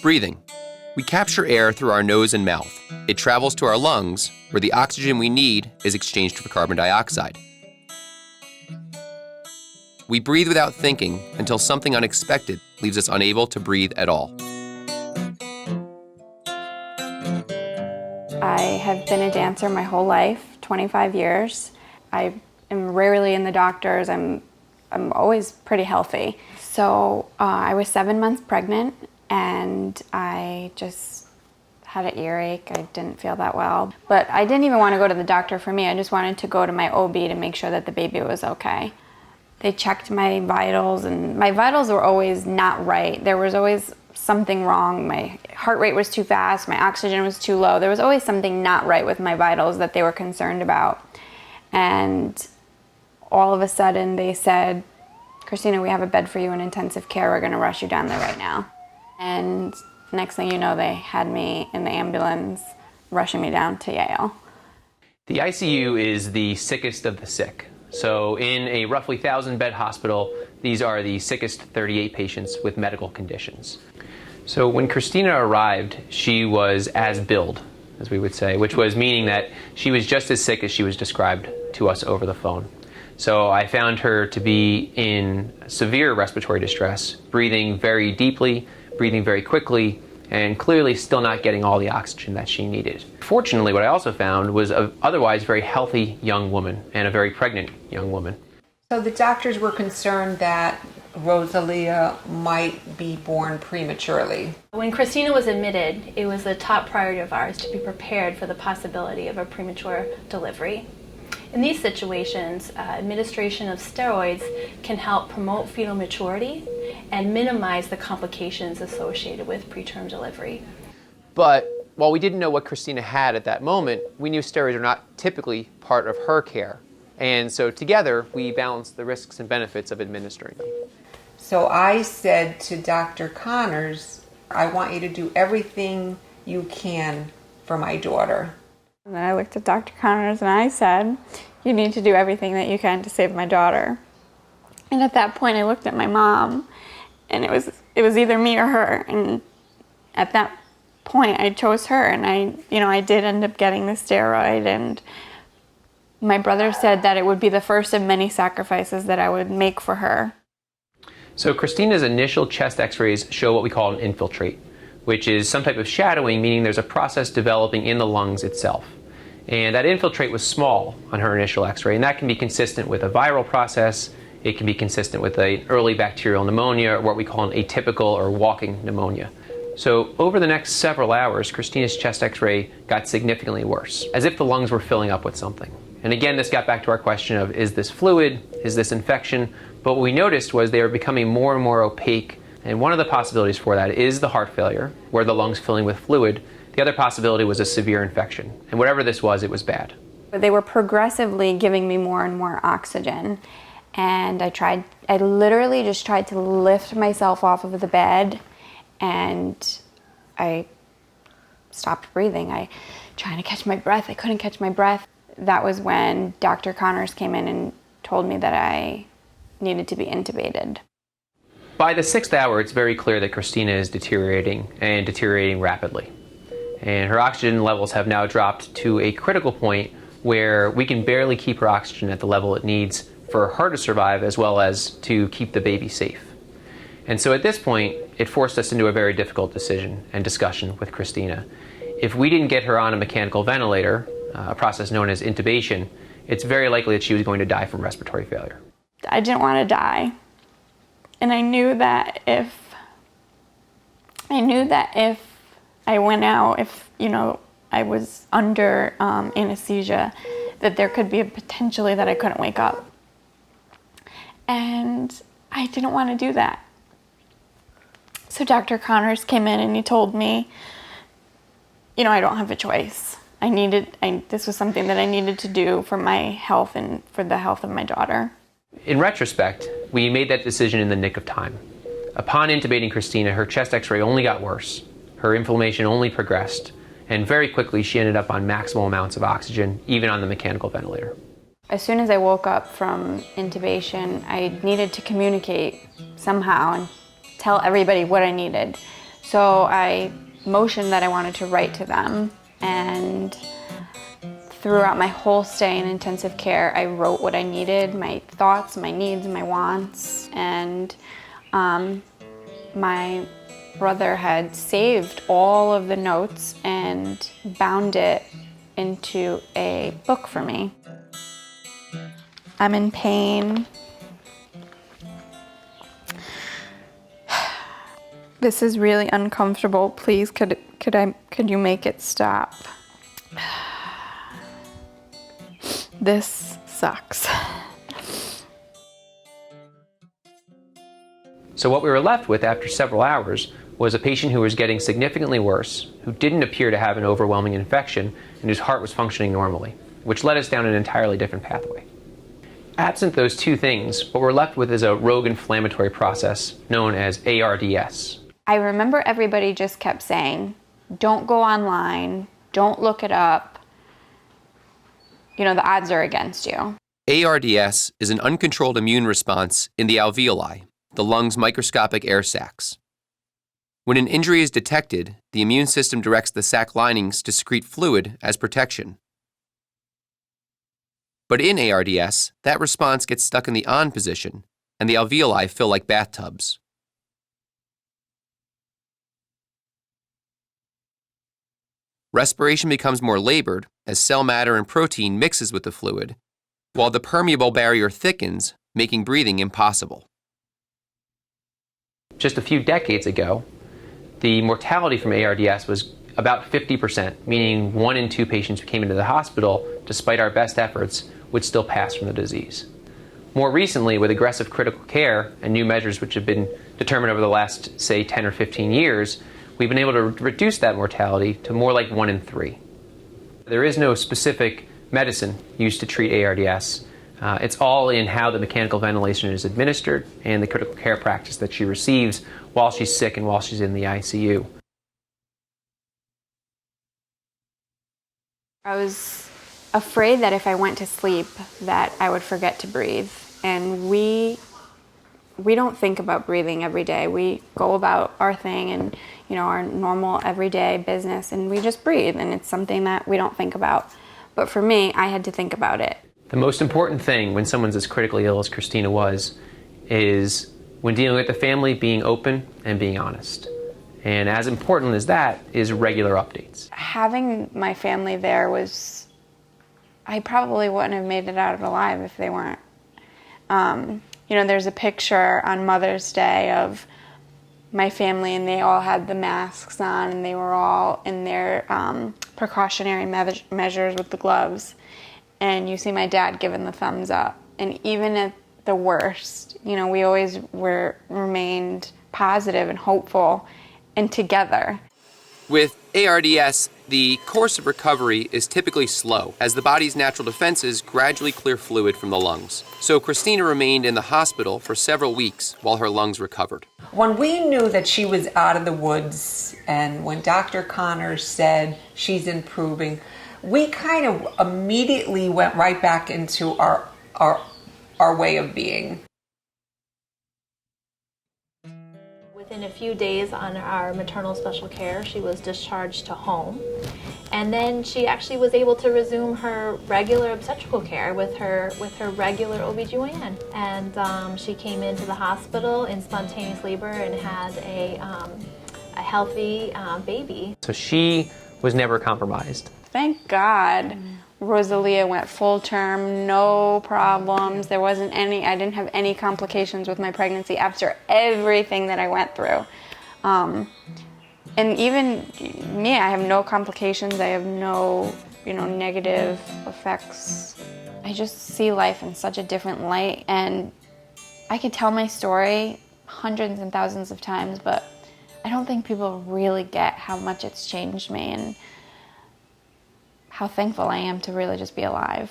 Breathing. We capture air through our nose and mouth. It travels to our lungs, where the oxygen we need is exchanged for carbon dioxide. We breathe without thinking until something unexpected leaves us unable to breathe at all. I have been a dancer my whole life, 25 years. I am rarely in the doctors. I'm always pretty healthy. So I was 7 months pregnant and I just had an earache. I didn't feel that well. But I didn't even want to go to the doctor for me. I just wanted to go to my OB to make sure that the baby was okay. They checked my vitals and my vitals were always not right. There was always something wrong. My heart rate was too fast, my oxygen was too low. There was always something not right with my vitals that they were concerned about. And all of a sudden they said, Christina, we have a bed for you in intensive care. We're gonna rush you down there right now. And next thing you know, they had me in the ambulance rushing me down to Yale. The ICU is the sickest of the sick. So in a roughly 1,000-bed hospital, these are the sickest 38 patients with medical conditions. So when Christina arrived, she was as billed, as we would say, which was meaning that she was just as sick as she was described to us over the phone. So I found her to be in severe respiratory distress, breathing very deeply, breathing very quickly, and clearly still not getting all the oxygen that she needed. Fortunately, what I also found was an otherwise very healthy young woman and a very pregnant young woman. So the doctors were concerned that Rosalia might be born prematurely. When Christina was admitted, it was a top priority of ours to be prepared for the possibility of a premature delivery. In these situations, administration of steroids can help promote fetal maturity and minimize the complications associated with preterm delivery. But while we didn't know what Christina had at that moment, we knew steroids are not typically part of her care. And so together, we balanced the risks and benefits of administering them. So I said to Dr. Connors, I want you to do everything you can for my daughter. And then I looked at Dr. Connors and I said, you need to do everything that you can to save my daughter. And at that point I looked at my mom and it was either me or her. And at that point I chose her, and I did end up getting the steroid, and my brother said that it would be the first of many sacrifices that I would make for her. So Christina's initial chest x-rays show what we call an infiltrate, which is some type of shadowing, meaning there's a process developing in the lungs itself. And that infiltrate was small on her initial x-ray, and that can be consistent with a viral process. It can be consistent with an early bacterial pneumonia, or what we call an atypical or walking pneumonia. So over the next several hours, Christina's chest x-ray got significantly worse, as if the lungs were filling up with something. And again, this got back to our question of, is this fluid? Is this infection? But what we noticed was they were becoming more and more opaque. And one of the possibilities for that is the heart failure, where the lungs filling with fluid. The other possibility was a severe infection. And whatever this was, it was bad. They were progressively giving me more and more oxygen. And I literally just tried to lift myself off of the bed, and I stopped breathing. I trying to catch my breath. I couldn't catch my breath. That was when Dr. Connors came in and told me that I needed to be intubated. By the 6th hour, it's very clear that Christina is deteriorating, and deteriorating rapidly. And her oxygen levels have now dropped to a critical point where we can barely keep her oxygen at the level it needs for her to survive, as well as to keep the baby safe. And so at this point, it forced us into a very difficult decision and discussion with Christina. If we didn't get her on a mechanical ventilator, a process known as intubation, it's very likely that she was going to die from respiratory failure. I didn't want to die. And I knew that if I went out, if I was under anesthesia, that there could be a potentially that I couldn't wake up. And I didn't want to do that. So Dr. Connors came in and he told me, I don't have a choice. This was something that I needed to do for my health and for the health of my daughter. In retrospect, we made that decision in the nick of time. Upon intubating Christina, her chest x-ray only got worse. Her inflammation only progressed, and very quickly she ended up on maximal amounts of oxygen, even on the mechanical ventilator. As soon as I woke up from intubation, I needed to communicate somehow and tell everybody what I needed. So I motioned that I wanted to write to them, and throughout my whole stay in intensive care, I wrote what I needed, my thoughts, my needs, my wants, and my brother had saved all of the notes and bound it into a book for me. I'm in pain. This is really uncomfortable. Please, could you make it stop? This sucks. So what we were left with after several hours was a patient who was getting significantly worse, who didn't appear to have an overwhelming infection, and whose heart was functioning normally, which led us down an entirely different pathway. Absent those two things, what we're left with is a rogue inflammatory process known as ARDS. I remember everybody just kept saying, don't go online, don't look it up. You know, the odds are against you. ARDS is an uncontrolled immune response in the alveoli, the lungs' microscopic air sacs. When an injury is detected, the immune system directs the sac linings to secrete fluid as protection. But in ARDS, that response gets stuck in the on position, and the alveoli fill like bathtubs. Respiration becomes more labored as cell matter and protein mixes with the fluid, while the permeable barrier thickens, making breathing impossible. Just a few decades ago, the mortality from ARDS was about 50%, meaning 1 in 2 patients who came into the hospital, despite our best efforts, would still pass from the disease. More recently, with aggressive critical care and new measures which have been determined over the last, say, 10 or 15 years, we've been able to reduce that mortality to more like 1 in 3. There is no specific medicine used to treat ARDS. It's all in how the mechanical ventilation is administered and the critical care practice that she receives while she's sick and while she's in the ICU. I was afraid that if I went to sleep that I would forget to breathe. And we don't think about breathing every day. We go about our thing and, you know, our normal everyday business, and we just breathe, and it's something that we don't think about. But for me, I had to think about it. The most important thing when someone's as critically ill as Christina was is when dealing with the family, being open and being honest. And as important as that is regular updates. Having my family there was, I probably wouldn't have made it out alive if they weren't. You know, there's a picture on Mother's Day of my family, and they all had the masks on, and they were all in their precautionary measures with the gloves. And you see my dad giving the thumbs up. And even at the worst, you know, we always remained positive and hopeful and together. With ARDS, the course of recovery is typically slow, as the body's natural defenses gradually clear fluid from the lungs. So Christina remained in the hospital for several weeks while her lungs recovered. When we knew that she was out of the woods, and when Dr. Connors said she's improving, we kind of immediately went right back into our way of being. Within a few days on our maternal special care, she was discharged to home. And then she actually was able to resume her regular obstetrical care with her regular OBGYN. And she came into the hospital in spontaneous labor and had a healthy baby. So she was never compromised. Thank God. Rosalia went full term, no problems. There wasn't any, I didn't have any complications with my pregnancy after everything that I went through. And even me, I have no complications. I have no, negative effects. I just see life in such a different light, and I could tell my story hundreds and thousands of times, but I don't think people really get how much it's changed me and how thankful I am to really just be alive.